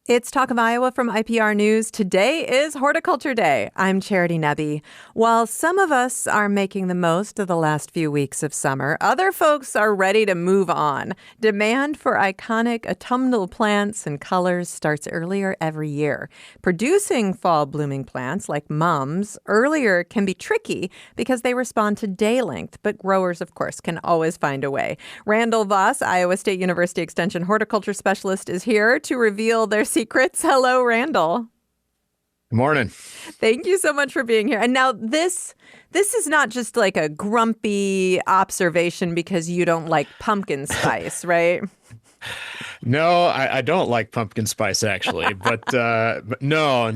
It's Talk of Iowa from IPR News. Today is Horticulture Day. I'm Charity Nebbe. While some of us are making the most of the last few weeks of summer, other folks are ready to move on. Demand for iconic autumnal plants and colors starts earlier every year. Producing fall blooming plants like mums earlier can be tricky because they respond to day length, but growers, of course, can always find a way. Randall Vos, Iowa State University Extension horticulture specialist, is here to reveal their secrets. Hello, Randall. Good morning. Thank you so much for being here. And now this is not just like a grumpy observation because you don't like pumpkin spice, right? No, I don't like pumpkin spice actually, but no,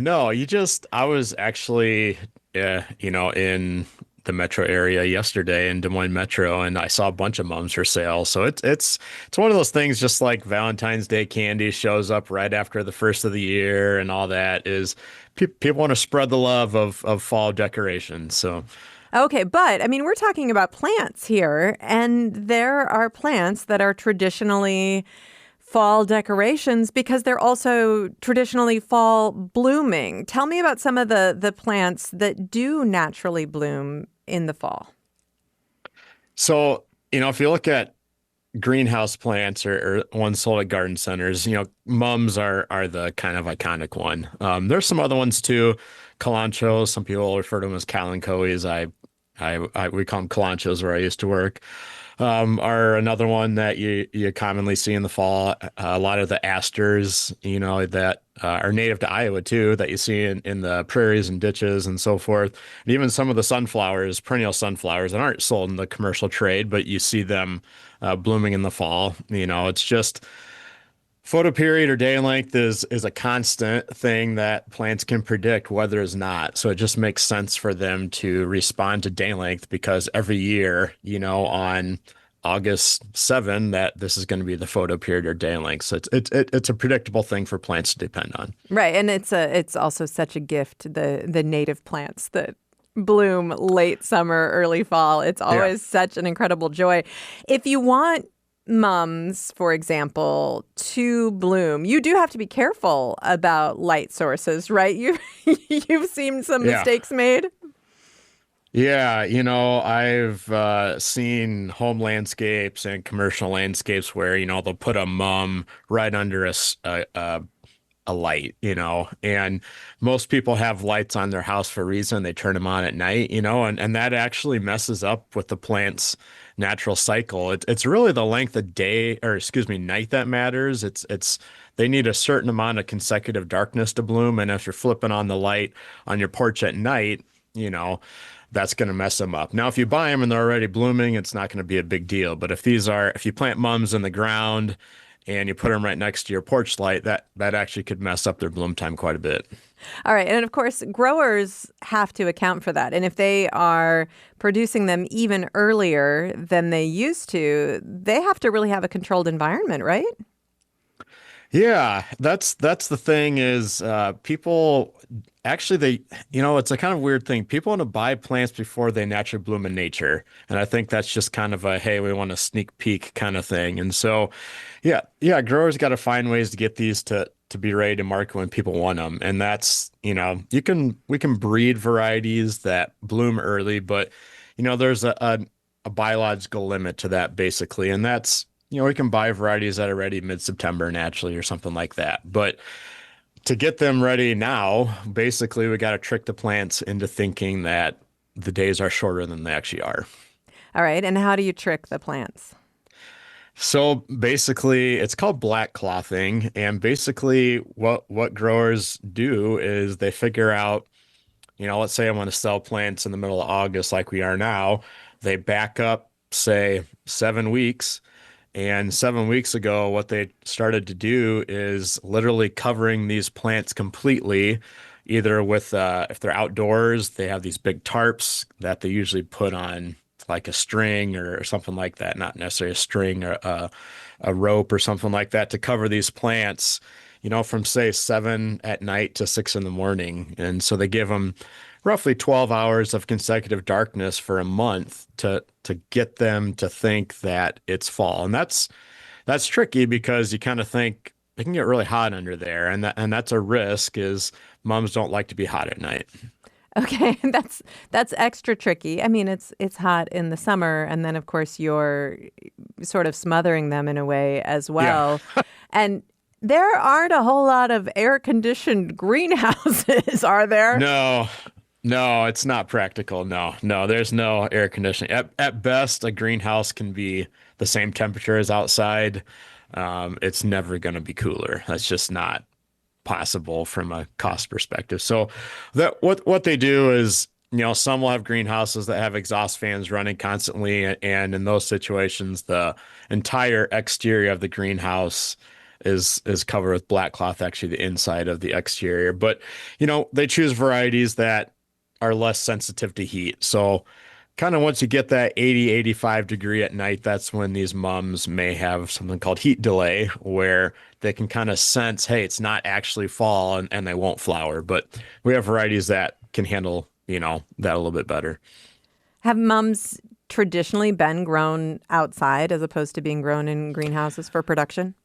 I was actually, in the metro area yesterday in Des Moines Metro, and I saw a bunch of mums for sale. So it's one of those things, just like Valentine's Day candy shows up right after the first of the year, and all that is people want to spread the love of fall decorations. So. Okay, but I mean, we're talking about plants here, and there are plants that are traditionally fall decorations because they're also traditionally fall blooming. Tell me about some of the plants that do naturally bloom in the fall. So, if you look at greenhouse plants or ones sold at garden centers, mums are the kind of iconic one. There's some other ones too. Kalanchos, some people refer to them as kalanchoes. We call them kalanchos where I used to work. Are another one that you commonly see in the fall. A lot of the asters, that are native to Iowa too, that you see in the prairies and ditches and so forth. And even some of the sunflowers, perennial sunflowers that aren't sold in the commercial trade, but you see them blooming in the fall. It's just photo period or day length is a constant thing that plants can predict, weather is not. So it just makes sense for them to respond to day length because every year, on August 7, that this is going to be the photo period or day length. So it's a predictable thing for plants to depend on. Right, and it's also such a gift, the native plants that bloom late summer, early fall. It's always such an incredible joy. If you want mums, for example, to bloom, you do have to be careful about light sources, right? You've seen some mistakes made. Yeah, I've seen home landscapes and commercial landscapes where, they'll put a mum right under a light, and most people have lights on their house for a reason. They turn them on at night, and that actually messes up with the plant's natural cycle. It's really the length of day, or excuse me, night that matters. They need a certain amount of consecutive darkness to bloom. And if you're flipping on the light on your porch at night, that's going to mess them up. Now, if you buy them and they're already blooming, it's not going to be a big deal. But if you plant mums in the ground and you put them right next to your porch light, that actually could mess up their bloom time quite a bit. All right. And of course, growers have to account for that. And if they are producing them even earlier than they used to, they have to really have a controlled environment, right? Yeah, that's the thing is people actually it's a kind of weird thing. People want to buy plants before they naturally bloom in nature. And I think that's just kind of a, hey, we want a sneak peek kind of thing. And so, growers got to find ways to get these to be ready to market when people want them. And that's, we can breed varieties that bloom early, but, there's a biological limit to that basically. And that's, we can buy varieties that are ready mid-September naturally or something like that. But to get them ready now, basically, we got to trick the plants into thinking that the days are shorter than they actually are. All right. And how do you trick the plants? So basically, it's called black clothing. And basically, what growers do is they figure out, let's say I want to sell plants in the middle of August like we are now. They back up, say, 7 weeks. And 7 weeks ago, what they started to do is literally covering these plants completely, either with, if they're outdoors, they have these big tarps that they usually put on like a string or something like that, not necessarily a string or a rope or something like that to cover these plants, from say 7 p.m. to 6 a.m. And so they give them roughly 12 hours of consecutive darkness for a month to get them to think that it's fall. And that's tricky because you kind of think it can get really hot under there, and that's a risk is mums don't like to be hot at night. Okay, that's extra tricky. I mean, it's hot in the summer, and then of course you're sort of smothering them in a way as Yeah. well. And there aren't a whole lot of air-conditioned greenhouses, are there? No, no, it's not practical. No, no, there's no air conditioning. At best, a greenhouse can be the same temperature as outside. It's never going to be cooler. That's just not possible from a cost perspective. So that what they do is, some will have greenhouses that have exhaust fans running constantly, and in those situations, the entire exterior of the greenhouse is covered with black cloth, actually the inside of the exterior. But, they choose varieties that are less sensitive to heat. So kind of once you get that 80, 85 degree at night, that's when these mums may have something called heat delay, where they can kind of sense, hey, it's not actually fall, and they won't flower. But we have varieties that can handle, that a little bit better. Have mums traditionally been grown outside as opposed to being grown in greenhouses for production?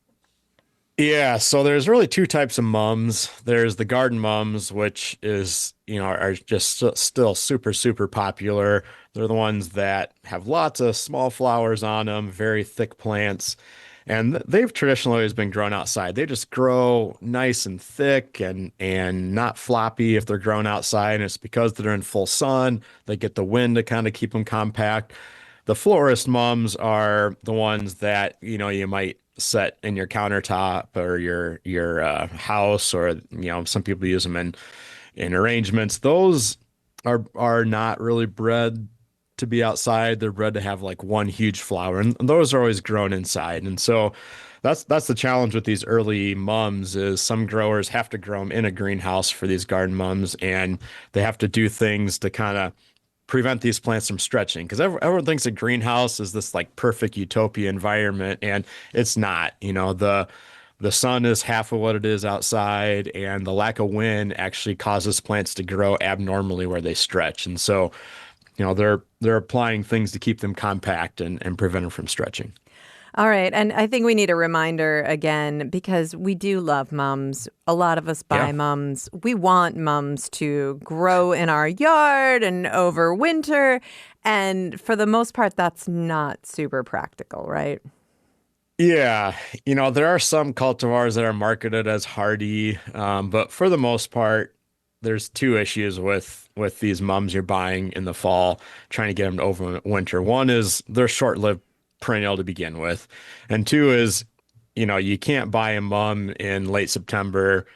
Yeah, so there's really two types of mums. There's the garden mums, which is, are just still super, super popular. They're the ones that have lots of small flowers on them, very thick plants. And they've traditionally always been grown outside. They just grow nice and thick and not floppy if they're grown outside. And it's because they're in full sun. They get the wind to kind of keep them compact. The florist mums are the ones that, you might set in your countertop or your house, or, some people use them in arrangements. Those are not really bred to be outside. They're bred to have like one huge flower, and those are always grown inside. And so that's the challenge with these early mums is some growers have to grow them in a greenhouse for these garden mums, and they have to do things to kind of prevent these plants from stretching, because everyone thinks a greenhouse is this like perfect utopia environment, and it's not. The sun is half of what it is outside, and the lack of wind actually causes plants to grow abnormally where they stretch. And so, they're applying things to keep them compact and prevent them from stretching. All right. And I think we need a reminder again, because we do love mums. A lot of us buy Yeah. mums. We want mums to grow in our yard and over winter. And for the most part, that's not super practical, right? Yeah, there are some cultivars that are marketed as hardy, but for the most part, there's two issues with these mums you're buying in the fall, trying to get them to overwinter. One is they're short-lived perennial to begin with, and two is, you can't buy a mum in late September,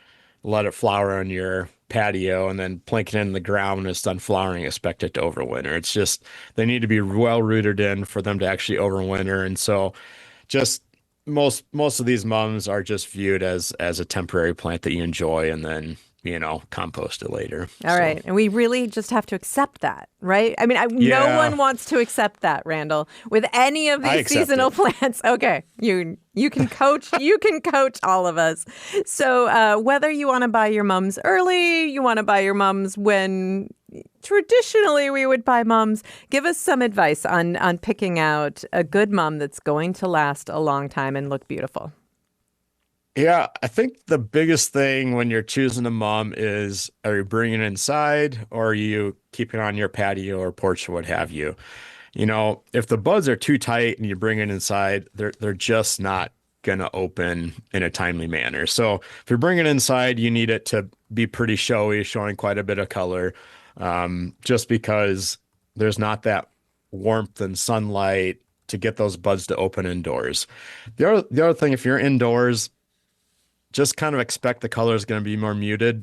let it flower on your patio, and then plink it in the ground when it's done flowering, expect it to overwinter. It's just they need to be well rooted in for them to actually overwinter, and so just most of these mums are just viewed as a temporary plant that you enjoy and then compost it later. All So right. And we really just have to accept that, right? I mean, no yeah, one wants to accept that, Randall, with any of I these accept seasonal it. plants. Okay. You can coach, you can coach all of us. So whether you want to buy your mums early, you want to buy your mums when traditionally we would buy mums, give us some advice on picking out a good mum that's going to last a long time and look beautiful. Yeah, I think the biggest thing when you're choosing a mum is, are you bringing it inside, or are you keeping it on your patio or porch or what have you? If the buds are too tight and you bring it inside, they're just not gonna open in a timely manner. So if you're bringing it inside, you need it to be pretty showy, showing quite a bit of color, just because there's not that warmth and sunlight to get those buds to open indoors. The other thing, if you're indoors, just kind of expect the color is going to be more muted.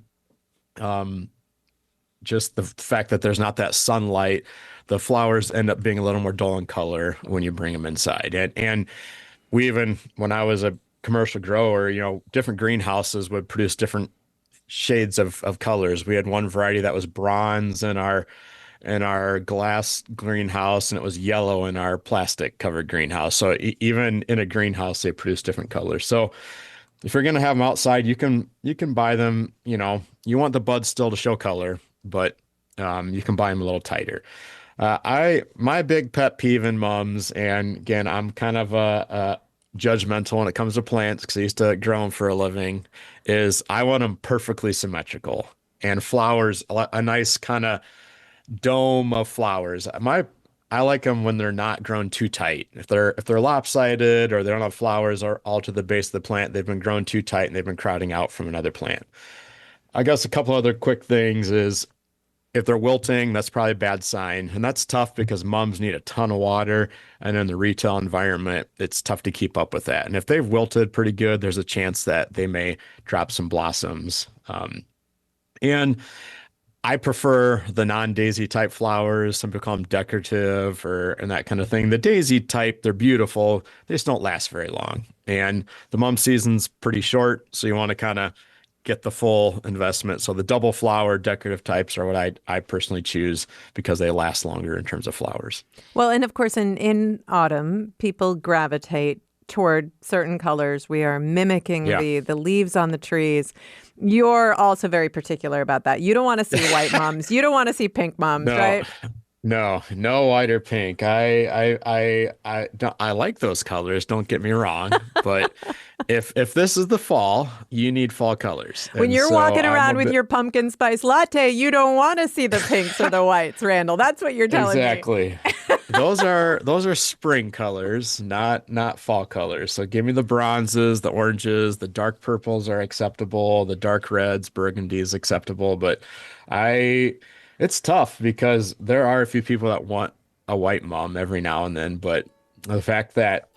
Um, just the fact that there's not that sunlight, the flowers end up being a little more dull in color when you bring them inside. And we even, when I was a commercial grower, different greenhouses would produce different shades of colors. We had one variety that was bronze in our glass greenhouse, and it was yellow in our plastic covered greenhouse. So even in a greenhouse, they produce different colors. So if you're gonna have them outside, you can buy them. You want the buds still to show color, but you can buy them a little tighter. My big pet peeve in mums, and again, I'm kind of judgmental when it comes to plants because I used to grow them for a living is I want them perfectly symmetrical and flowers, a nice kind of dome of flowers. I like them when they're not grown too tight. If they're lopsided or they don't have flowers or all to the base of the plant, they've been grown too tight and they've been crowding out from another plant. I guess a couple other quick things is if they're wilting, that's probably a bad sign. And that's tough because mums need a ton of water. And in the retail environment, it's tough to keep up with that. And if they've wilted pretty good, there's a chance that they may drop some blossoms. And I prefer the non-daisy type flowers. Some people call them decorative or and that kind of thing. The daisy type, they're beautiful. They just don't last very long. And the mum season's pretty short, so you want to kind of get the full investment. So the double flower decorative types are what I personally choose because they last longer in terms of flowers. Well, and of course, in autumn, people gravitate toward certain colors. We are mimicking Yeah. the leaves on the trees. You're also very particular about that. You don't want to see white mums. You don't want to see pink mums, No, right? no white or pink. I like those colors. Don't get me wrong, but if this is the fall, you need fall colors, When and you're so walking I'm a around with bit your pumpkin spice latte, you don't want to see the pinks or the whites, Randall. That's what you're telling me. exactly. Those are spring colors, not fall colors. So give me the bronzes, the oranges, the dark purples are acceptable, the dark reds, burgundy is acceptable, but I it's tough because there are a few people that want a white mom every now and then, but the fact that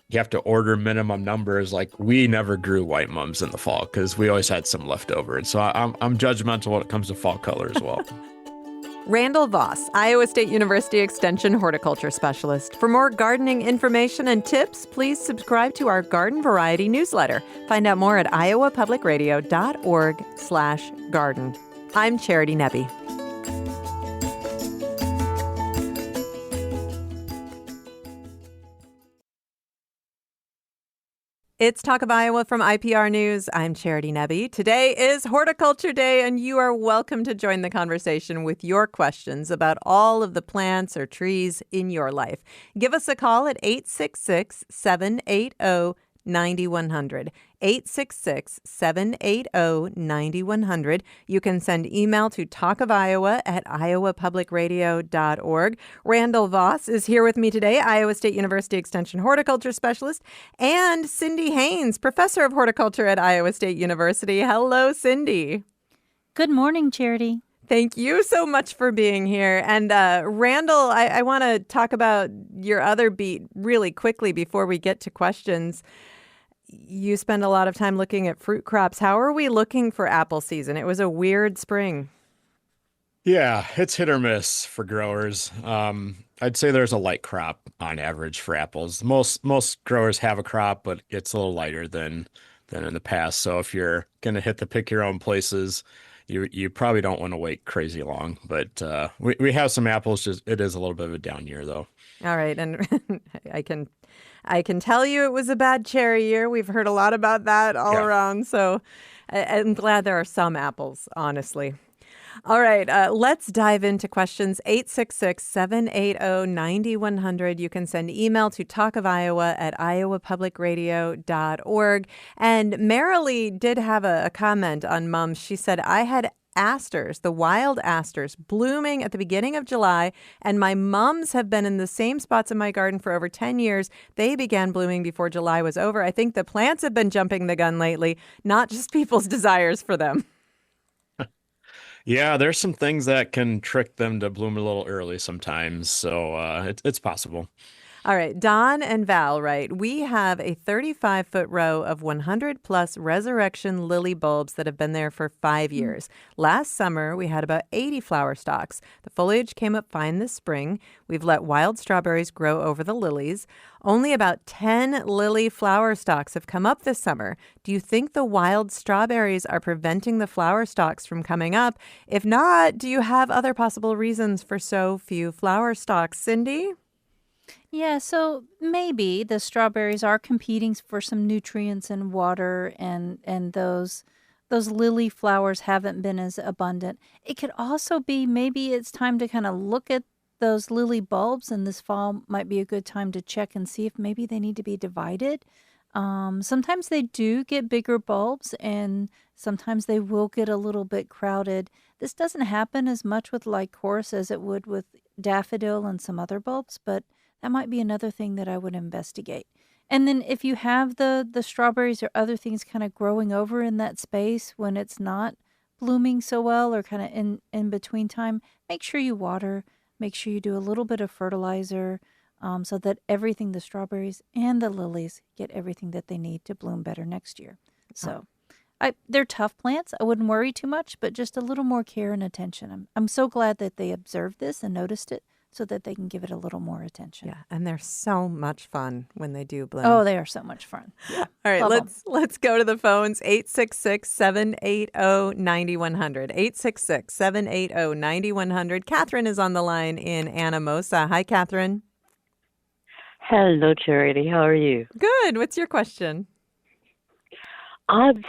you have to order minimum numbers, like we never grew white mums in the fall because we always had some left over. And so I'm judgmental when it comes to fall color as well. Randall Vos, Iowa State University Extension horticulture specialist. For more gardening information and tips, please subscribe to our Garden Variety newsletter. Find out more at iowapublicradio.org/garden. I'm Charity Nebbe. It's Talk of Iowa from IPR News. I'm Charity Nebbe. Today is Horticulture Day, and you are welcome to join the conversation with your questions about all of the plants or trees in your life. Give us a call at 866-780-9100. 866-780-9100. You can send email to talkofiowa@iowapublicradio.org. Randall Vos is here with me today, Iowa State University Extension horticulture specialist, and Cindy Haynes, professor of horticulture at Iowa State University. Hello, Cindy. Good morning, Charity. Thank you so much for being here. And Randall, I want to talk about your other beat really quickly before we get to questions. You spend a lot of time looking at fruit crops. How are we looking for apple season? It was a weird spring. Yeah, it's hit or miss for growers. I'd say there's a light crop on average for apples. Most growers have a crop, but it's a little lighter than in the past. So if you're gonna hit the pick your own places, you probably don't want to wait crazy long. But we have some apples. Just it is a little bit of a down year though. All right, and I can tell you it was a bad cherry year. We've heard a lot about that all around. So I'm glad there are some apples, honestly. All right, let's dive into questions. 866-780-9100. You can send email to talkofiowa@iowapublicradio.org. And Marilee did have a comment on mums. She said, I had asters, the wild asters, blooming at the beginning of July, and my mums have been in the same spots in my garden for over 10 years. They began blooming before July was over. I think the plants have been jumping the gun lately, not just people's desires for them. Yeah, there's some things that can trick them to bloom a little early sometimes. So it's possible. All right, Don and Val write, we have a 35-foot row of 100-plus resurrection lily bulbs that have been there for 5 years. Last summer, we had about 80 flower stalks. The foliage came up fine this spring. We've let wild strawberries grow over the lilies. Only about 10 lily flower stalks have come up this summer. Do you think the wild strawberries are preventing the flower stalks from coming up? If not, do you have other possible reasons for so few flower stalks? Cindy? Yeah, so maybe the strawberries are competing for some nutrients and water, and those lily flowers haven't been as abundant. It could also be maybe it's time to kind of look at those lily bulbs in this fall might be a good time to check and see if maybe they need to be divided. Sometimes they do get bigger bulbs, and sometimes they will get a little bit crowded. This doesn't happen as much with lycoris as it would with daffodil and some other bulbs, but that might be another thing that I would investigate. And then if you have the strawberries or other things kind of growing over in that space when it's not blooming so well or kind of in between time, make sure you water, make sure you do a little bit of fertilizer, so that everything, the strawberries and the lilies, get everything that they need to bloom better next year. So they're tough plants. I wouldn't worry too much, but just a little more care and attention. I'm so glad that they observed this and noticed it so that they can give it a little more attention. Yeah, and they're so much fun when they do bloom. Oh, they are so much fun. Yeah. All right, Love 'em. let's go to the phones. 866-780-9100. 866-780-9100. Catherine is on the line in Anamosa. Hi, Catherine. Hello, Charity. How are you? Good. What's your question?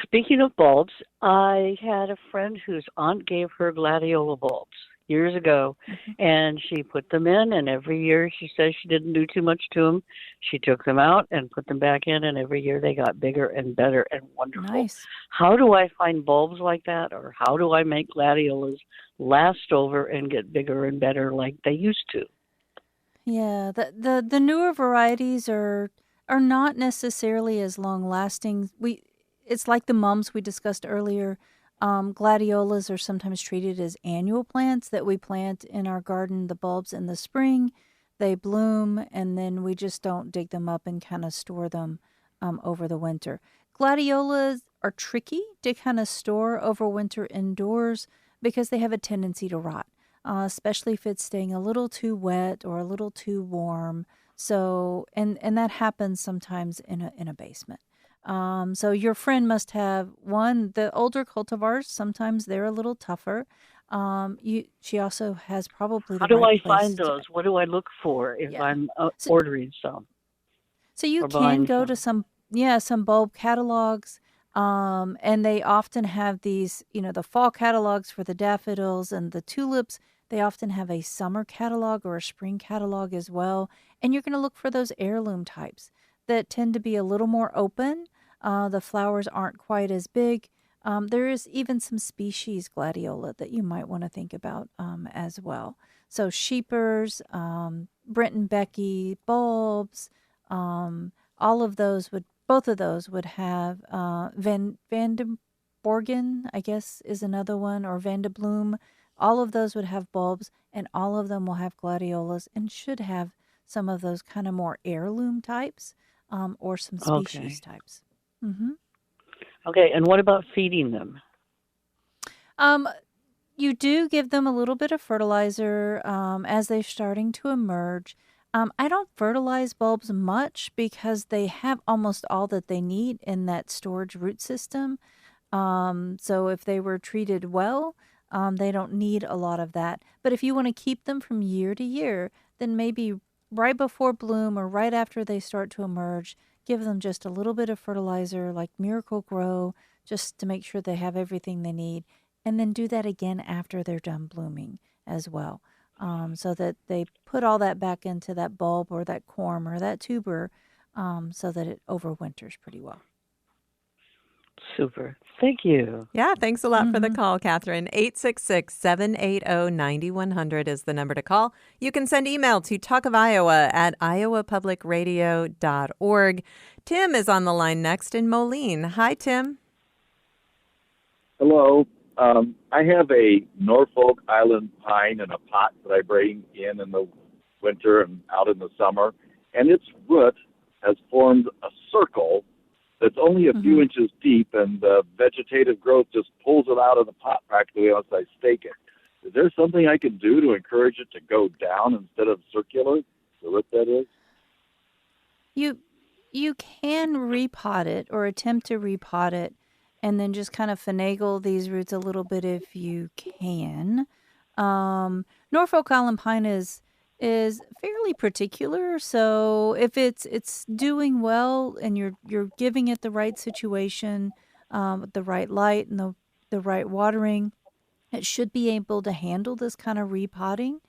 Speaking of bulbs, I had a friend whose aunt gave her gladiola bulbs years ago, and she put them in, and every year she says she didn't do too much to them. She took them out and put them back in, and every year they got bigger and better and wonderful. Nice. How do I find bulbs like that, or how do I make gladiolas last over and get bigger and better like they used to? Yeah, the newer varieties are not necessarily as long lasting. It's like the mums we discussed earlier. Gladiolas are sometimes treated as annual plants that we plant in our garden. The bulbs in the spring, they bloom, and then we just don't dig them up and kind of store them over the winter. Gladiolas are tricky to kind of store over winter indoors because they have a tendency to rot. Especially if it's staying a little too wet or a little too warm. So, and that happens sometimes in a basement. So your friend must have the older cultivars. Sometimes they're a little tougher. She also has probably How the do right I find place those? What do I look for if Yeah. I'm So, ordering some so you or can buying go to some? some bulb catalogs. And they often have these, the fall catalogs for the daffodils and the tulips. They often have a summer catalog or a spring catalog as well. And you're going to look for those heirloom types that tend to be a little more open. The flowers aren't quite as big. There is even some species gladiola that you might want to think about as well. So sheepers, Brent and Becky bulbs, all of those both of those would have Van de Borgen, I guess, is another one, or Van de Bloom. All of those would have bulbs, and all of them will have gladiolas and should have some of those kind of more heirloom types or some species Okay. types. Mm-hmm. Okay, and what about feeding them? You do give them a little bit of fertilizer as they're starting to emerge. I don't fertilize bulbs much because they have almost all that they need in that storage root system. So if they were treated well, they don't need a lot of that. But if you want to keep them from year to year, then maybe right before bloom or right after they start to emerge, give them just a little bit of fertilizer like Miracle Grow, just to make sure they have everything they need. And then do that again after they're done blooming as well, so that they put all that back into that bulb or that corm or that tuber, so that it overwinters pretty well. Super. Thank you. Yeah, thanks a lot for the Mm-hmm. call, Catherine. 866-780-9100 is the number to call. You can send email to talkofiowa@iowapublicradio.org. Tim is on the line next in Moline. Hi, Tim. Hello. I have a Norfolk Island pine in a pot that I bring in the winter and out in the summer, and its root has formed a circle that's only a few inches deep, and the vegetative growth just pulls it out of the pot practically unless I stake it. Is there something I can do to encourage it to go down instead of circular, the root that is? You can repot it or attempt to repot it and then just kind of finagle these roots a little bit if you can. Norfolk Island pine is fairly particular, so if it's doing well and you're giving it the right situation, with the right light and the right watering, it should be able to handle this kind of repotting.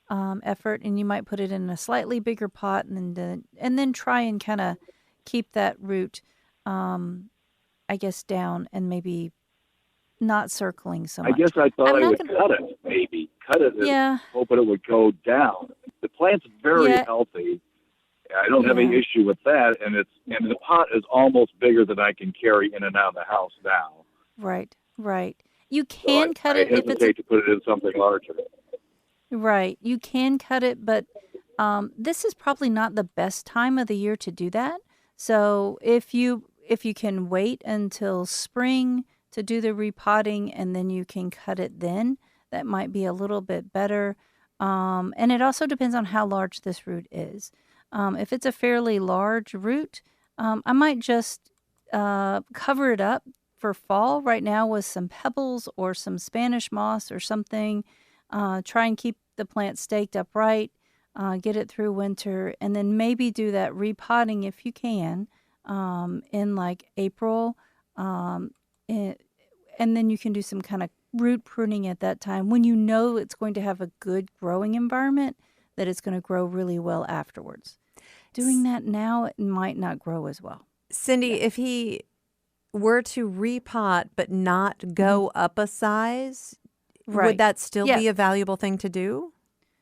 effort, and you might put it in a slightly bigger pot, and then try and kind of keep that root, I guess, down, and maybe not circling so I much. guess I thought I'm I not would gonna, cut it, maybe. Cut it yeah, and hope it would go down. The plant's very yeah, healthy. I don't have any yeah, issue with that, and the pot is almost bigger than I can carry in and out of the house now. right, right. You So can cut I it if it's a hesitate to put it in something larger. right. You can cut it, but this is probably not the best time of the year to do that. So if you can wait until spring to do the repotting, and then you can cut it then, that might be a little bit better. And it also depends on how large this root is. If it's a fairly large root, I might just cover it up for fall right now with some pebbles or some Spanish moss or something. Try and keep the plant staked upright, get it through winter, and then maybe do that repotting if you can in like April. Um, and, and then you can do some kind of root pruning at that time when you know it's going to have a good growing environment, that it's going to grow really well afterwards. Doing that now, it might not grow as well. Cindy, if he were to repot but not go up a size, would Right. that still Yeah, be a valuable thing to do?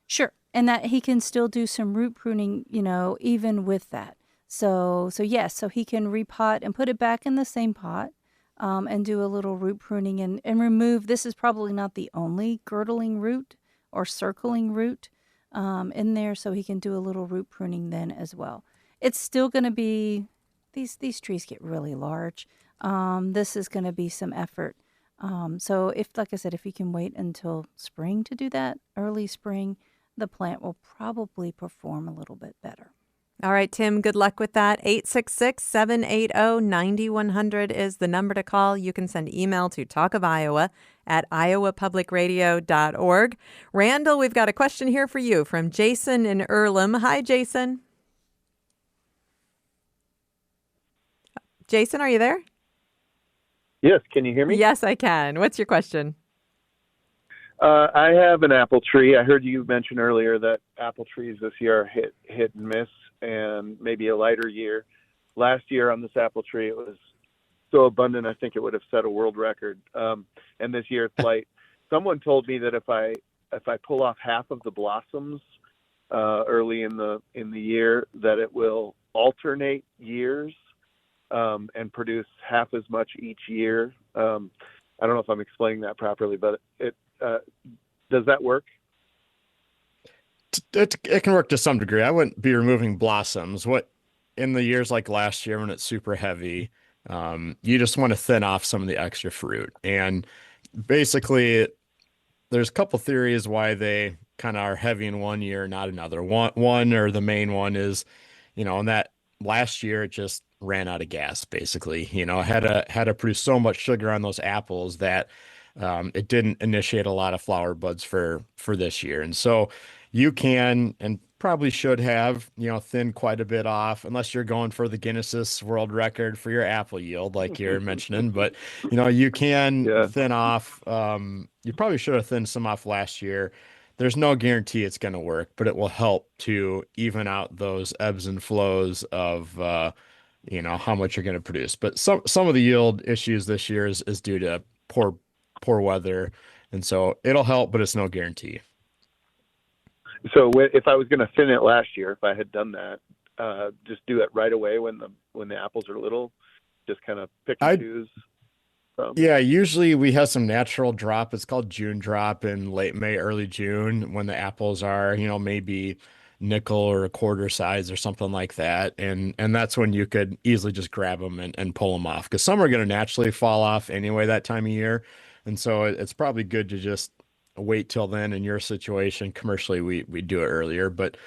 sure. And that he can still do some root pruning, even with that. So yes, so he can repot and put it back in the same pot, and do a little root pruning, and remove. This is probably not the only girdling root or circling root in there, so he can do a little root pruning then as well. It's still going to be, these trees get really large. This is going to be some effort. So if, like I said, if you can wait until spring to do that, early spring, the plant will probably perform a little bit better. All right, Tim, good luck with that. 866-780-9100 is the number to call. You can send email to talkofiowa@iowapublicradio.org. Randall, we've got a question here for you from Jason in Earlham. Hi, Jason. Jason, are you there? Yes, can you hear me? Yes, I can. What's your question? I have an apple tree. I heard you mention earlier that apple trees this year are hit and miss, and maybe a lighter year. Last year on this apple tree, it was so abundant, I think it would have set a world record. And this year it's light. Someone told me that if I pull off half of the blossoms early in the year, that it will alternate years and produce half as much each year. I don't know if I'm explaining that properly, but does that work? It can work to some degree. I wouldn't be removing blossoms. What in the years like last year when it's super heavy, you just want to thin off some of the extra fruit. And basically, there's a couple theories why they kind of are heavy in one year, not another. One or the main one is, in that last year it just ran out of gas. Basically, had to produce so much sugar on those apples that it didn't initiate a lot of flower buds for this year. And so you can and probably should have, thin quite a bit off, unless you're going for the Guinness World Record for your apple yield, like you're mentioning. But, you can thin off. You probably should have thinned some off last year. There's no guarantee it's going to work, but it will help to even out those ebbs and flows of, how much you're going to produce. But some of the yield issues this year is due to poor weather. And so it'll help, but it's no guarantee. So if I was going to thin it last year, if I had done that, just do it right away when the apples are little, just kind of pick and choose. Yeah, usually we have some natural drop. It's called June drop in late May, early June, when the apples are, maybe nickel or a quarter size or something like that. And that's when you could easily just grab them and pull them off, because some are going to naturally fall off anyway that time of year. And so it's probably good to just wait till then. In your situation, commercially, we do it earlier, but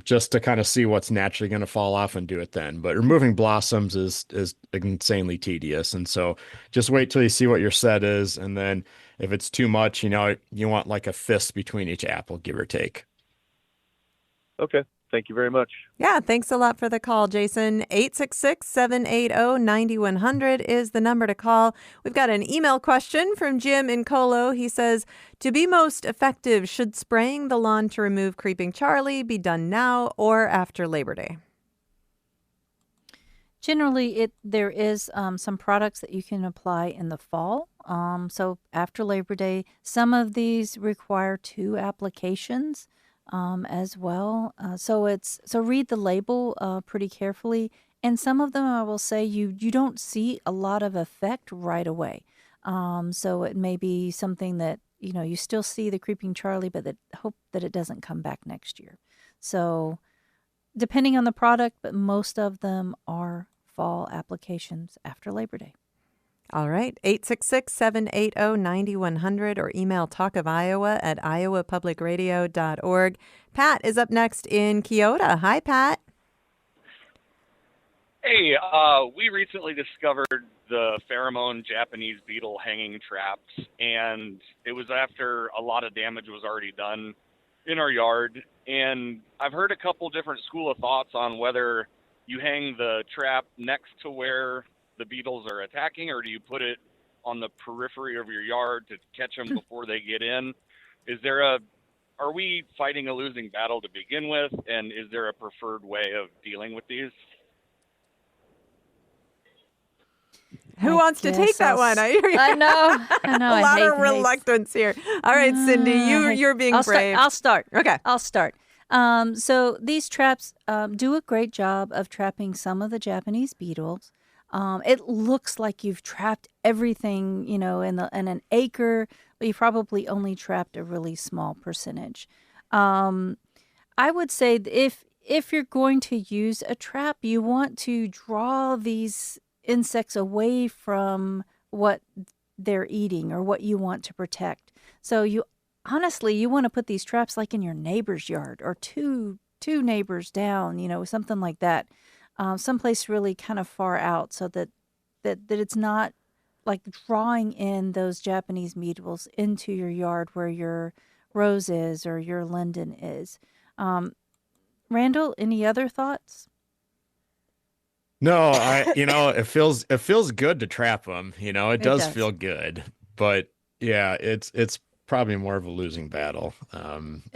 just to kind of see what's naturally going to fall off and do it then. But removing blossoms is insanely tedious. And so just wait till you see what your set is. And then if it's too much, you want like a fist between each apple, give or take. Okay. Thank you very much. Yeah, thanks a lot for the call, Jason. 866-780-9100 is the number to call. We've got an email question from Jim in Colo. He says, to be most effective, should spraying the lawn to remove creeping Charlie be done now or after Labor Day? Generally, there is some products that you can apply in the fall. So after Labor Day, some of these require 2 applications as well. So read the label pretty carefully. And some of them, I will say, you don't see a lot of effect right away. So it may be something that, you still see the creeping Charlie, but hope that it doesn't come back next year. So depending on the product, but most of them are fall applications after Labor Day. All right, 866-780-9100 or email talkofiowa@iowapublicradio.org. Pat is up next in Kyoto. Hi, Pat. Hey, we recently discovered the pheromone Japanese beetle hanging traps, and it was after a lot of damage was already done in our yard. And I've heard a couple different school of thoughts on whether you hang the trap next to where the beetles are attacking, or do you put it on the periphery of your yard to catch them before they get in? Are we fighting a losing battle to begin with, and is there a preferred way of dealing with these? Who wants to take that one? I know. A lot of reluctance here. All right, Cindy, you're being brave. I'll start. Okay. I'll start. So these traps do a great job of trapping some of the Japanese beetles. It looks like you've trapped everything, in an acre, but you probably only trapped a really small percentage. I would say if you're going to use a trap, you want to draw these insects away from what they're eating or what you want to protect. So you want to put these traps like in your neighbor's yard or two neighbors down, something like that. Someplace really kind of far out so that it's not like drawing in those Japanese beetles into your yard where your rose is or your linden is. Randall, any other thoughts? No, it feels good to trap them. It does feel good, but yeah, it's probably more of a losing battle.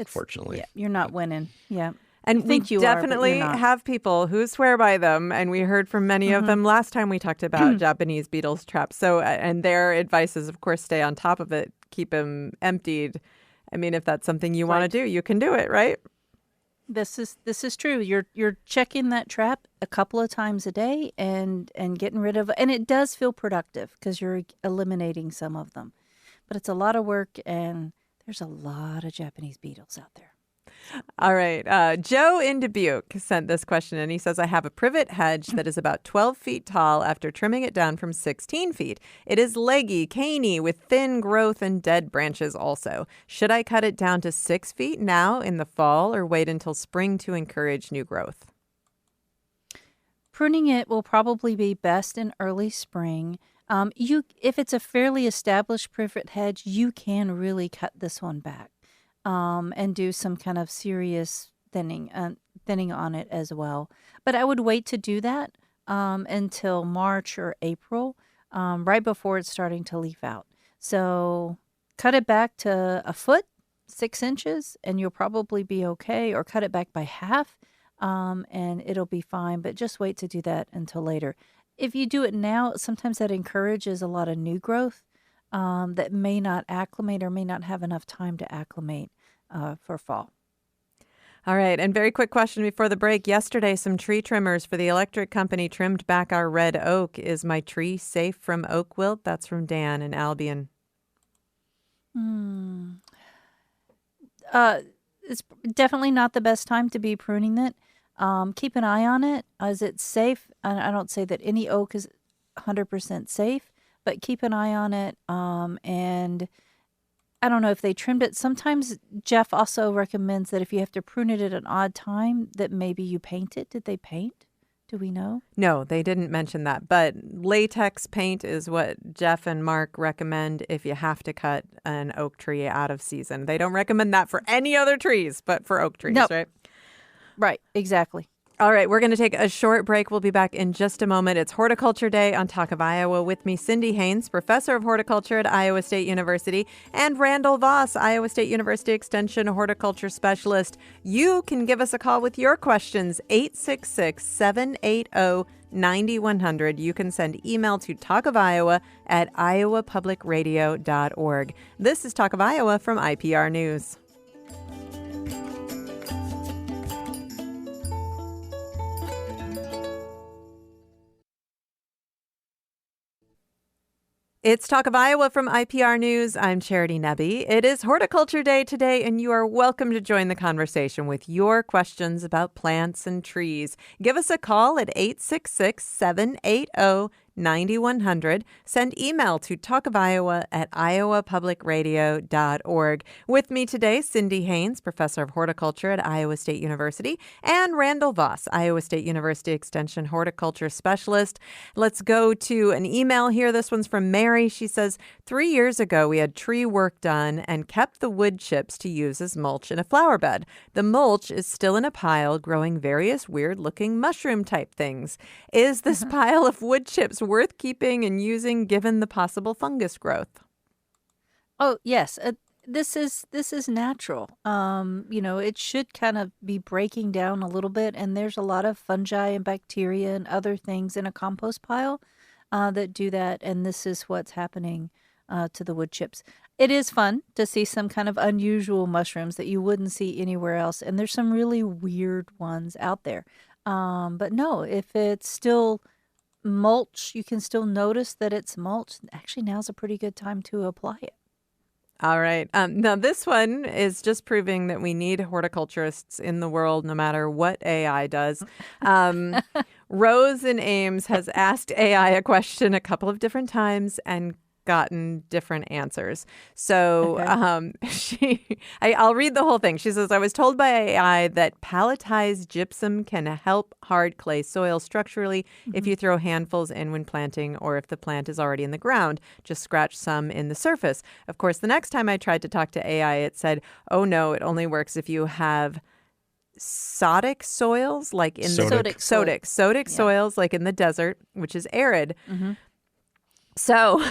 Fortunately, yeah, you're not winning. Yeah. And we definitely have people who swear by them, and we heard from many of them last time we talked about Japanese beetles traps. So, and their advice is, of course, stay on top of it, keep them emptied. I mean, if that's something you want to do, you can do it, right? This is true. You're checking that trap a couple of times a day and getting rid of, and it does feel productive because you're eliminating some of them, but it's a lot of work, and there's a lot of Japanese beetles out there. All right. Joe in Dubuque sent this question, and he says, I have a privet hedge that is about 12 feet tall after trimming it down from 16 feet. It is leggy, caney, with thin growth and dead branches also. Should I cut it down to 6 feet now in the fall or wait until spring to encourage new growth? Pruning it will probably be best in early spring. If it's a fairly established privet hedge, you can really cut this one back. And do some kind of serious thinning on it as well. But I would wait to do that until March or April, right before it's starting to leaf out. So cut it back to a foot, 6 inches, and you'll probably be okay, or cut it back by half, and it'll be fine. But just wait to do that until later. If you do it now, sometimes that encourages a lot of new growth. That may not acclimate or may not have enough time to acclimate for fall. All right. And very quick question before the break. Yesterday, some tree trimmers for the electric company trimmed back our red oak. Is my tree safe from oak wilt? That's from Dan in Albion. It's definitely not the best time to be pruning it. Keep an eye on it. Is it safe? I don't say that any oak is 100% safe, but keep an eye on it. And I don't know if they trimmed it. Sometimes Jeff also recommends that if you have to prune it at an odd time, that maybe you paint it. Did they paint? Do we know? No, they didn't mention that. But latex paint is what Jeff and Mark recommend if you have to cut an oak tree out of season. They don't recommend that for any other trees, but for oak trees, Nope. right? Right, exactly. All right, we're going to take a short break. We'll be back in just a moment. It's Horticulture Day on Talk of Iowa. With me, Cindy Haynes, professor of horticulture at Iowa State University, and Randall Vos, Iowa State University Extension horticulture specialist. You can give us a call with your questions, 866-780-9100. You can send email to talkofiowa@iowapublicradio.org. This is Talk of Iowa from IPR News. It's Talk of Iowa from IPR News. I'm Charity Nebbe. It is Horticulture Day today, and you are welcome to join the conversation with your questions about plants and trees. Give us a call at 866-780-9100. Send email to talkofiowa@iowapublicradio.org. With me today, Cindy Haynes, professor of horticulture at Iowa State University, and Randall Vos, Iowa State University Extension horticulture specialist. Let's go to an email here. This one's from Mary. She says, 3 years ago, we had tree work done and kept the wood chips to use as mulch in a flower bed. The mulch is still in a pile growing various weird-looking mushroom-type things. Is this pile of wood chips worth keeping and using given the possible fungus growth? Oh, yes. This is natural. It should kind of be breaking down a little bit, and there's a lot of fungi and bacteria and other things in a compost pile that do that, and this is what's happening to the wood chips. It is fun to see some kind of unusual mushrooms that you wouldn't see anywhere else, and there's some really weird ones out there. But no, if it's still mulch, you can still notice that it's mulch. Actually, now's a pretty good time to apply it. All right. Now, this one is just proving that we need horticulturists in the world, no matter what AI does. Rose in Ames has asked AI a question a couple of different times and gotten different answers. So I'll read the whole thing. She says, I was told by AI that palletized gypsum can help hard clay soil structurally if you throw handfuls in when planting or if the plant is already in the ground. Just scratch some in the surface. Of course, the next time I tried to talk to AI, it said, oh no, it only works if you have sodic soils, like in sodic soils, like in the desert, which is arid. So,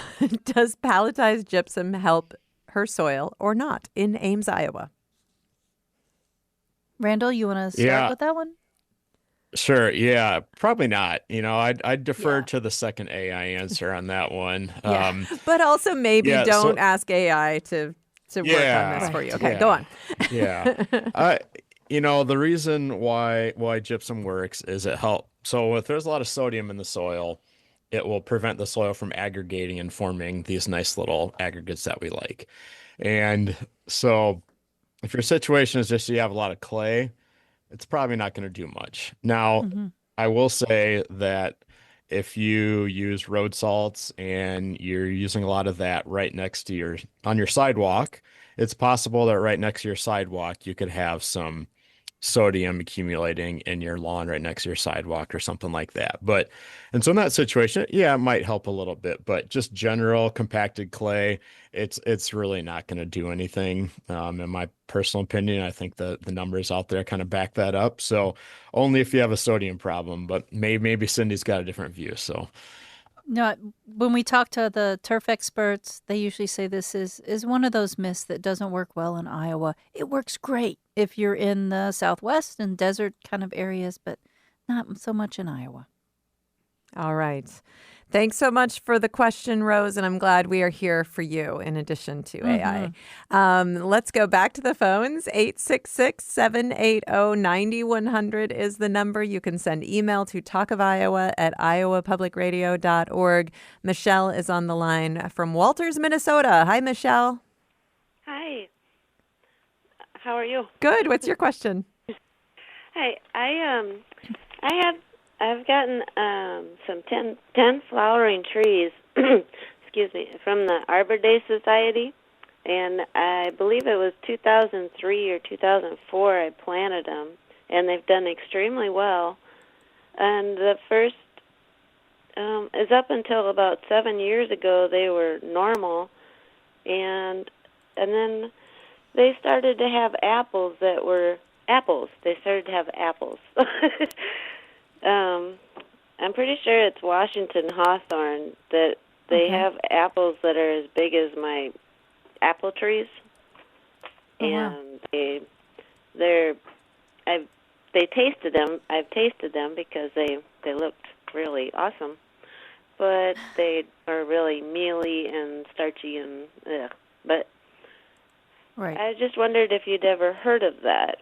does palletized gypsum help her soil or not in Ames, Iowa? Randall, you want to start with that one? Sure. Yeah, probably not. I'd defer to the second AI answer on that one. But also maybe don't ask AI to work on this for you. Okay, go on. The reason why gypsum works is it helps. So if there's a lot of sodium in the soil, it will prevent the soil from aggregating and forming these nice little aggregates that we like. And so if your situation is just you have a lot of clay, it's probably not going to do much. Now, I will say that if you use road salts and you're using a lot of that right next to on your sidewalk, it's possible that right next to your sidewalk, you could have some sodium accumulating in your lawn right next to your sidewalk or something like that. And so in that situation, it might help a little bit, but just general compacted clay, it's really not going to do anything. In my personal opinion, I think the numbers out there kind of back that up. So only if you have a sodium problem, but maybe Cindy's got a different view. So no, when we talk to the turf experts, they usually say this is one of those myths that doesn't work well in Iowa. It works great if you're in the Southwest and desert kind of areas, but not so much in Iowa. All right. Thanks so much for the question, Rose, and I'm glad we are here for you in addition to AI. Let's go back to the phones. 866-780-9100 is the number. You can send email to talkofiowa@iowapublicradio.org. Michelle is on the line from Walters, Minnesota. Hi, Michelle. Hi. How are you? Good. What's your question? Hi. I've gotten some 10 flowering trees, excuse me, from the Arbor Day Society, and I believe it was 2003 or 2004 I planted them, and they've done extremely well. And the first is up until about 7 years ago they were normal, and then they started to have apples that were apples. They started to have apples. I'm pretty sure it's Washington hawthorn that they have apples that are as big as my apple trees, and they tasted them. I've tasted them because they looked really awesome, but they are really mealy and starchy and ugh. But I just wondered if you'd ever heard of that.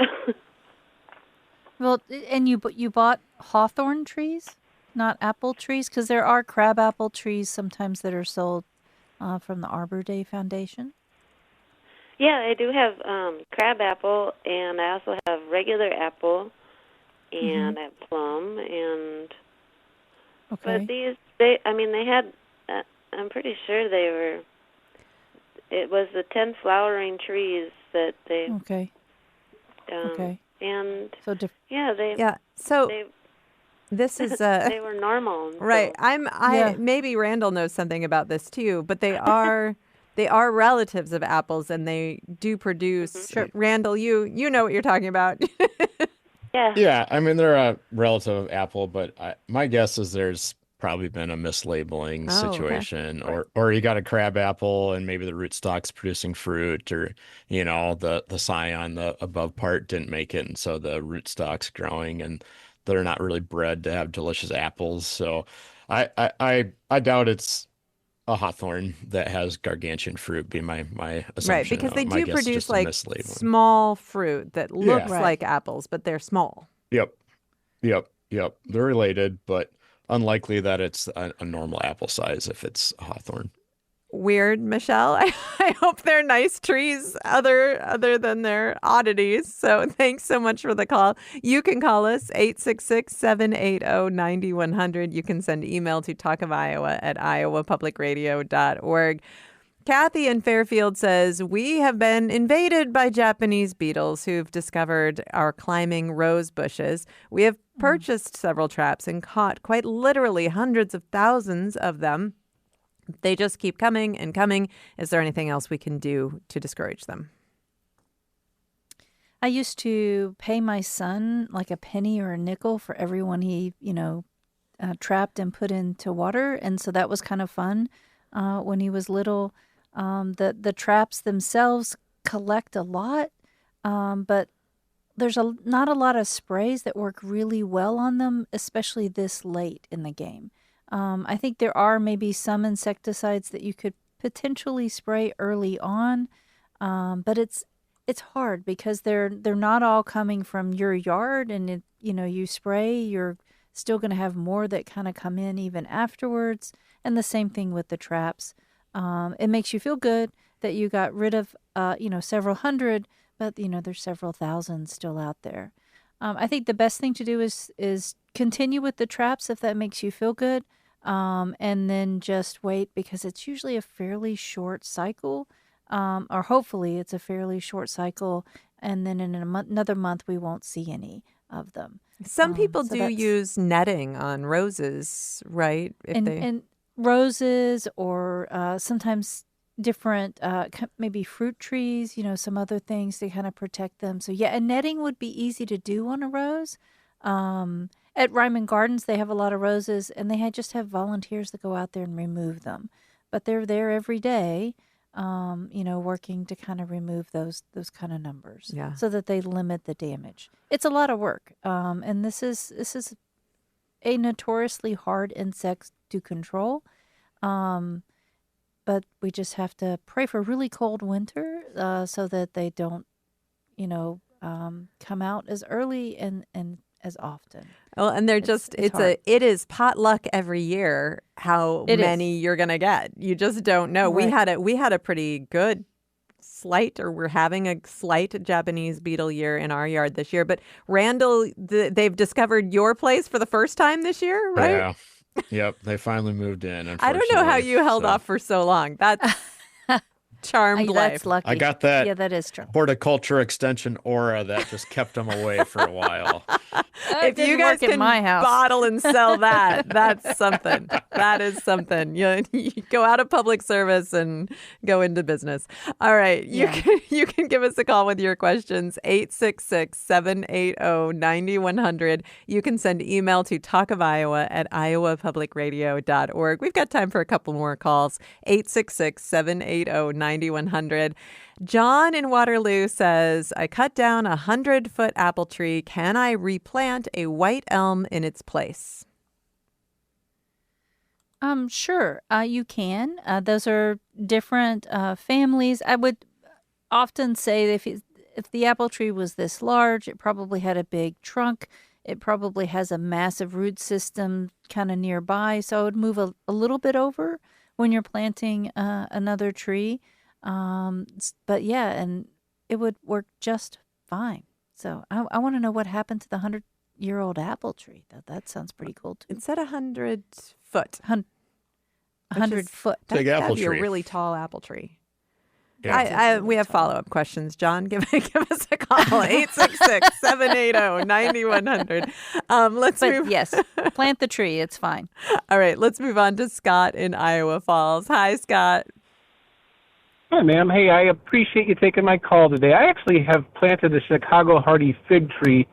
Well, and you bought hawthorn trees, not apple trees, because there are crabapple trees sometimes that are sold from the Arbor Day Foundation. Yeah, I do have crabapple, and I also have regular apple, and I have plum, and but these they had. I'm pretty sure they were. It was the 10 flowering trees that they. And so so this is they were normal, right? So. Maybe Randall knows something about this too, but they are relatives of apples, and they do produce. Randall, you know what you're talking about. Yeah, I mean they're a relative of apple, but my guess is there's probably been a mislabeling situation, or you got a crab apple and maybe the rootstock's producing fruit, or the scion, the above part didn't make it, and so the rootstock's growing and they're not really bred to have delicious apples. So I doubt it's a hawthorn that has gargantuan fruit, be my assumption. Right, because they do produce like small fruit that looks like apples, but they're small. Yep. They're related, but unlikely that it's a normal apple size if it's a hawthorn. Weird, Michelle. I hope they're nice trees other than their oddities. So thanks so much for the call. You can call us 866-780-9100. You can send email to talkofiowa@iowapublicradio.org. Kathy in Fairfield says, we have been invaded by Japanese beetles who've discovered our climbing rose bushes. We have purchased several traps and caught quite literally hundreds of thousands of them. They just keep coming and coming. Is there anything else we can do to discourage them? I used to pay my son like a penny or a nickel for everyone he, trapped and put into water. And so that was kind of fun when he was little. The traps themselves collect a lot, but there's not a lot of sprays that work really well on them, especially this late in the game. I think there are maybe some insecticides that you could potentially spray early on, but it's hard because they're not all coming from your yard, and you spray, you're still going to have more that kind of come in even afterwards, and the same thing with the traps. It makes you feel good that you got rid of several hundred, but there's several thousand still out there. I think the best thing to do is continue with the traps if that makes you feel good. And then just wait, because it's usually a fairly short cycle, or hopefully it's a fairly short cycle, and then in another month we won't see any of them. Some people do use netting on roses, right? And roses, or sometimes different, maybe fruit trees, some other things to kind of protect them. So yeah, and netting would be easy to do on a rose. At Ryman Gardens, they have a lot of roses, and they just have volunteers that go out there and remove them. But they're there every day, working to kind of remove those kind of numbers, so that they limit the damage. It's a lot of work, and this is a notoriously hard insect to control. But we just have to pray for a really cold winter, so that they don't, come out as early and as often. Well, and they're it is potluck every year how many you're going to get. You just don't know. Right. We had a pretty good slight, or we're having a slight Japanese beetle year in our yard this year. But Randall, they've discovered your place for the first time this year, right? Yeah. Yep. They finally moved in. I don't know how you held off for so long. That's charmed life. That's lucky. I got that. Yeah, that is true. Horticulture Extension aura that just kept them away for a while. If you didn't guys work at can my house. bottle and sell that, that's something. That is something. You go out of public service and go into business. All right. Yeah. You can give us a call with your questions, 866-780-9100. You can send email to talkofiowa@iowapublicradio.org. We've got time for a couple more calls, 866-780-9100. John in Waterloo says, I cut down a 100-foot apple tree. Can I replant a white elm in its place? Sure, you can. Those are different families. I would often say that if the apple tree was this large, it probably had a big trunk. It probably has a massive root system kind of nearby. So I would move a little bit over when you're planting another tree. But yeah, and it would work just fine. So I want to know what happened to the 100-year-old apple tree. That sounds pretty cool too. It said 100 foot. 100 foot. Big apple That'd be tree. a really tall apple tree. Yeah. We have follow-up questions. John, give us a call, 866-780-9100. Let's But move. yes, plant the tree. It's fine. All right, let's move on to Scott in Iowa Falls. Hi, Scott. Hi, ma'am. Hey, I appreciate you taking my call today. I actually have planted a Chicago hardy fig tree.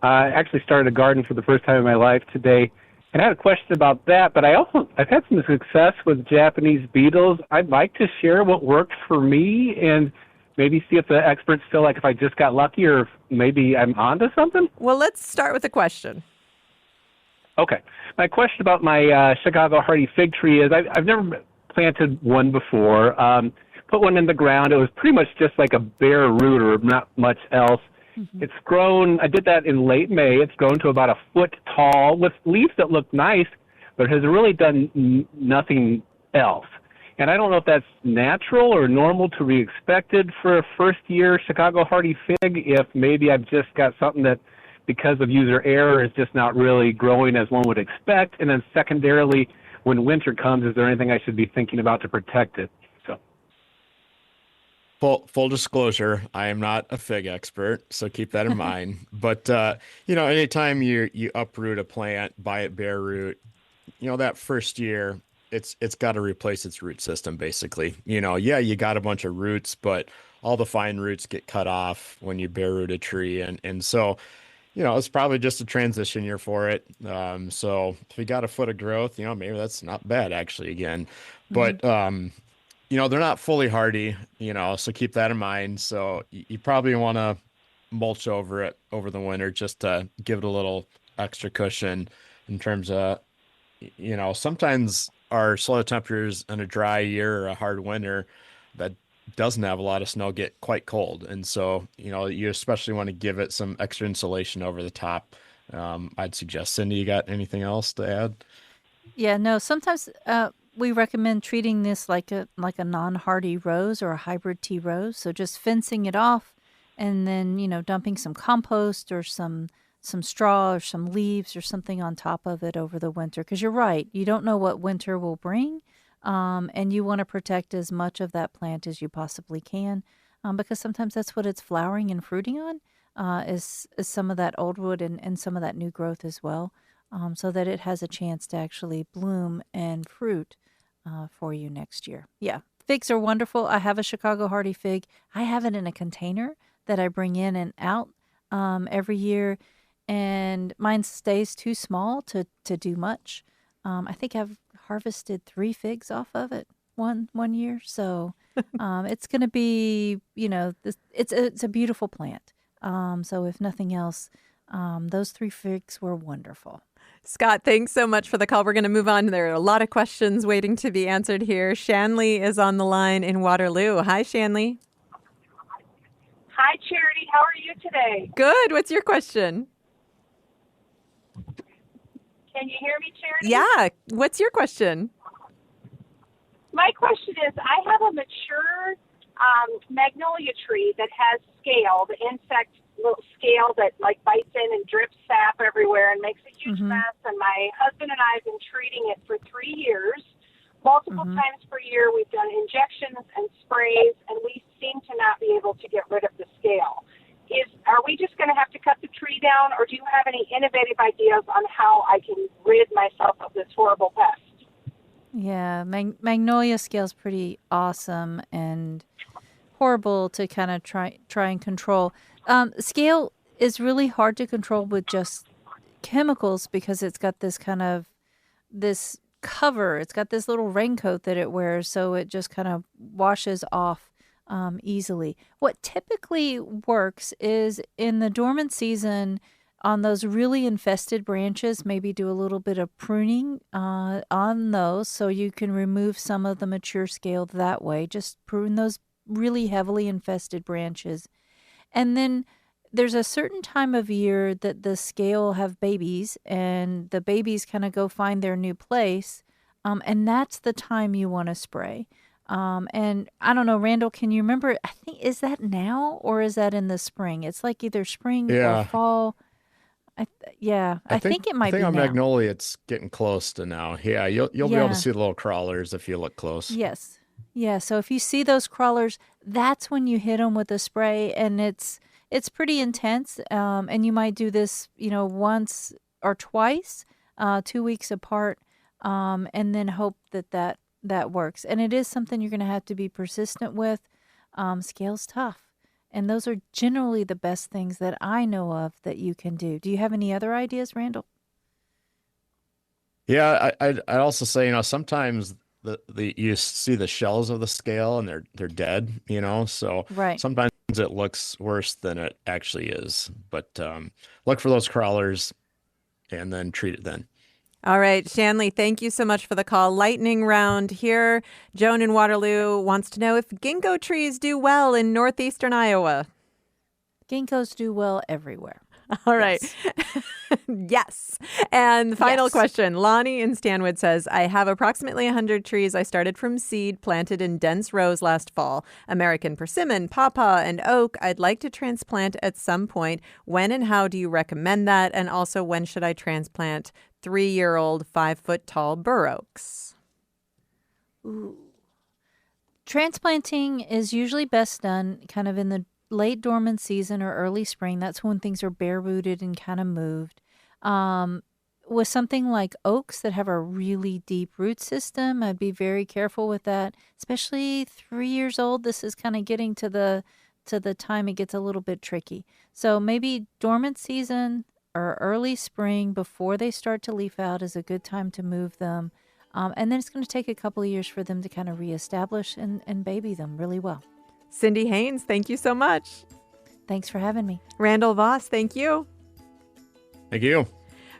I actually started a garden for the first time in my life today. And I had a question about that, but I've had some success with Japanese beetles. I'd like to share what worked for me and maybe see if the experts feel like if I just got lucky or if maybe I'm onto something. Well, let's start with a question. Okay. My question about my Chicago hardy fig tree is I've never planted one before. Put one in the ground. It was pretty much just like a bare root or not much else. Mm-hmm. It's grown, I did that in late May. It's grown to about a foot tall with leaves that look nice, but has really done nothing else. And I don't know if that's natural or normal to be expected for a first-year Chicago hardy fig, if maybe I've just got something that, because of user error, is just not really growing as one would expect. And then secondarily, when winter comes, is there anything I should be thinking about to protect it? Full disclosure, I am not a fig expert, so keep that in mind. But anytime you uproot a plant, buy it bare root, that first year, it's got to replace its root system basically. You got a bunch of roots, but all the fine roots get cut off when you bare root a tree, and so it's probably just a transition year for it. So if you got a foot of growth, maybe that's not bad actually again, but they're not fully hardy, so keep that in mind. So you probably want to mulch over it over the winter just to give it a little extra cushion in terms of, sometimes our soil temperatures in a dry year or a hard winter that doesn't have a lot of snow get quite cold. And so, you especially want to give it some extra insulation over the top. I'd suggest. Cindy, you got anything else to add? Yeah, no, sometimes we recommend treating this like a non-hardy rose or a hybrid tea rose. So just fencing it off and then, dumping some compost or some straw or some leaves or something on top of it over the winter. Because you're right, you don't know what winter will bring. And you want to protect as much of that plant as you possibly can, because sometimes that's what it's flowering and fruiting on, is some of that old wood and some of that new growth as well, so that it has a chance to actually bloom and fruit for you next year. Yeah, figs are wonderful. I have a Chicago hardy fig. I have it in a container that I bring in and out every year, and mine stays too small to do much. I think I've harvested 3 figs off of it one year. So it's going to be, it's a beautiful plant. So if nothing else, those 3 figs were wonderful. Scott, thanks so much for the call. We're going to move on. There are a lot of questions waiting to be answered here. Shanley is on the line in Waterloo. Hi, Shanley. Hi, Charity. How are you today? Good. What's your question? Can you hear me, Charity? Yeah. What's your question? My question is, I have a mature magnolia tree that has scale, the insect little scale that bites in and drips sap everywhere and makes a huge mess. And my husband and I have been treating it for 3 years. Multiple times per year, we've done injections and sprays, and we seem to not be able to get rid of the scale. Are we just going to have to cut the tree down, or do you have any innovative ideas on how I can rid myself of this horrible pest. Yeah, magnolia scale's pretty awesome and horrible to kind of try and control. Scale is really hard to control with just chemicals because it's got this kind of this cover. It's got this little raincoat that it wears, so it just kind of washes off easily. What typically works is in the dormant season on those really infested branches, maybe do a little bit of pruning on those so you can remove some of the mature scale that way. Just prune those really heavily infested branches. And then there's a certain time of year that the scale have babies, and the babies kind of go find their new place, and that's the time you want to spray. And I don't know, Randall, can you remember, I think, is that now or is that in the spring? It's like either spring or fall. I think it might be on now. magnolia, it's getting close to now. Yeah, you'll be able to see the little crawlers if you look close. Yes. Yeah, so if you see those crawlers, that's when you hit them with a spray, and it's pretty intense, and you might do this, once or twice, 2 weeks apart, and then hope that works. And it is something you're going to have to be persistent with. Scale's tough, and those are generally the best things that I know of that you can do. Do you have any other ideas, Randall? Yeah, I'd also say, sometimes you see the shells of the scale and they're dead, so Right. sometimes it looks worse than it actually is. But look for those crawlers and then treat it then. All right, Shanley, thank you so much for the call. Lightning round here. Joan in Waterloo wants to know if ginkgo trees do well in northeastern Iowa. Ginkgos do well everywhere. All right. Yes. Yes. And the final Yes. question. Lonnie in Stanwood says, I have approximately 100 trees I started from seed planted in dense rows last fall. American persimmon, pawpaw, and oak. I'd like to transplant at some point. When and how do you recommend that? And also, when should I transplant 3-year-old 5-foot-tall bur oaks? Ooh. Transplanting is usually best done kind of in the late dormant season or early spring. That's when things are bare rooted and kind of moved. With something like oaks that have a really deep root system, I'd be very careful with that, especially 3 years old. This is kind of getting to the time it gets a little bit tricky. So maybe dormant season or early spring before they start to leaf out is a good time to move them. And then it's going to take a couple of years for them to kind of reestablish and baby them really well. Cindy Haynes, thank you so much. Thanks for having me. Randall Vos, thank you. Thank you.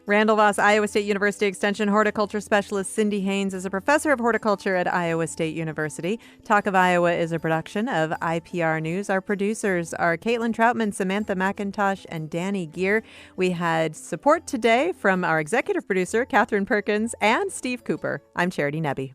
Randall Vos, Iowa State University Extension horticulture specialist. Cindy Haynes is a professor of horticulture at Iowa State University. Talk of Iowa is a production of IPR News. Our producers are Caitlin Troutman, Samantha McIntosh, and Danny Gear. We had support today from our executive producer, Catherine Perkins, and Steve Cooper. I'm Charity Nebbe.